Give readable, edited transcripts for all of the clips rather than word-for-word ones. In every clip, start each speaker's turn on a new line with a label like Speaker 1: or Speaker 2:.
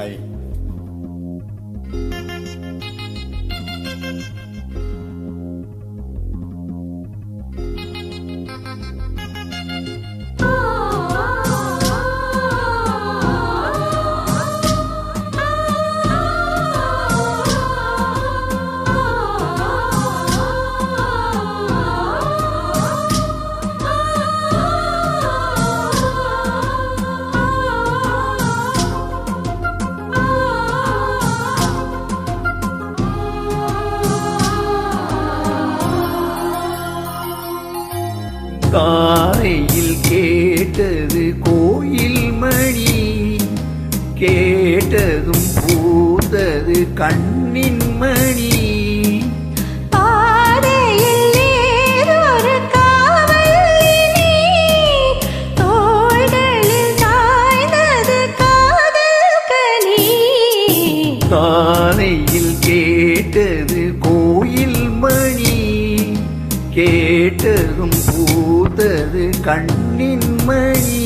Speaker 1: பாய். காலையில் கேட்டது கோயில் மணி, கேட்டதும் பூத்தது கண்ணின் மணி. காலையில் கேட்டது கோயில் மணி, கேட்டதும் பூத்தது கண்ணின் மணி.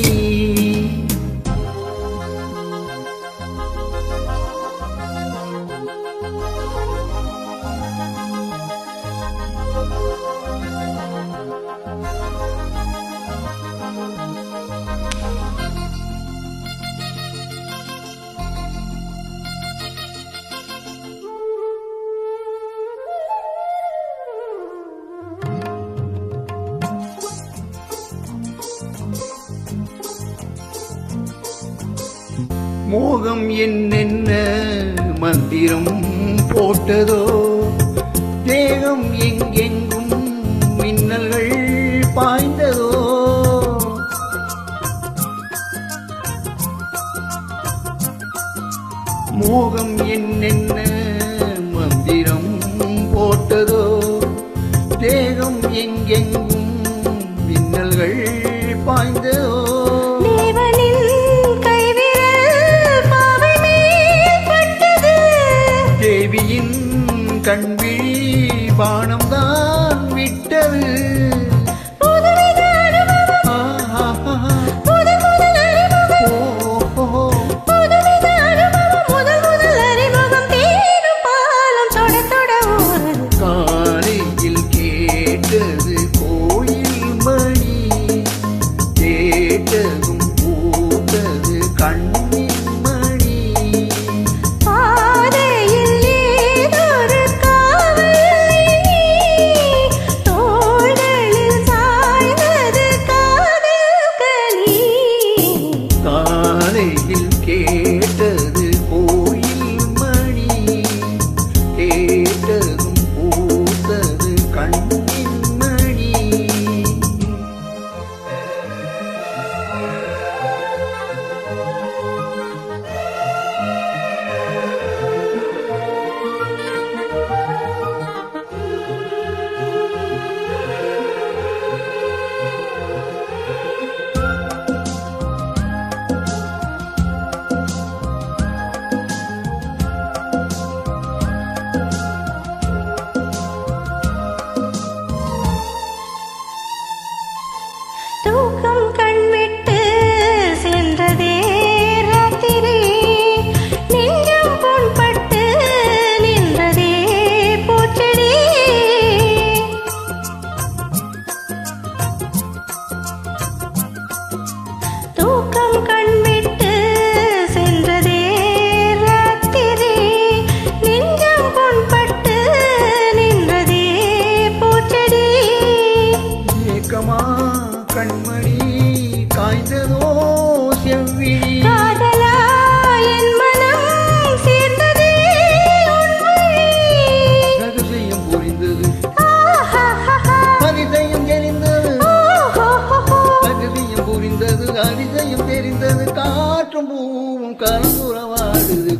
Speaker 1: மோகம் என்னென்ன மந்திரம் போட்டதோ, தேகம் எங்கெங்கும் மின்னல்கள் பாய்ந்ததோ. மோகம் என்னென்ன மந்திரம் போட்டதோ, தேகம் எங்கெங்கும் மின்னல்கள் பாய்ந்ததோ. தேவியின் கண்விழி பானம்தான் விட்டது. காலையில் கேட்டது கோயில் மணி, கேட்டதும் பூத்தது கண்ணின் மணி. காலையில் கேட்டது கோயில் மணி, கேட்டதும் பூத்தது கண்ணின் மணி.
Speaker 2: தூக்கம் கண்விட்டு சென்றதே ராத்திரி, நெஞ்சம் புண்பட்டு நின்றதே பூச்செடி. தூக்கம் கண்விட்டு சென்றதே ராத்திரி, நெஞ்சம் புண்பட்டு நின்றதே பூச்செடி.
Speaker 1: ஏக்கமா கண்மணி காய்ந்ததோ செவ்விழி,
Speaker 2: காதலா என் மனம் சேர்ந்ததே உன் மொழி.
Speaker 1: ரகசியம் புரிந்தது, அதிசயம் தெரிந்தது. ரகசியம் புரிந்தது, அதிசயம் தெரிந்தது. காற்றும் பூவும் கலந்துறவாடுது.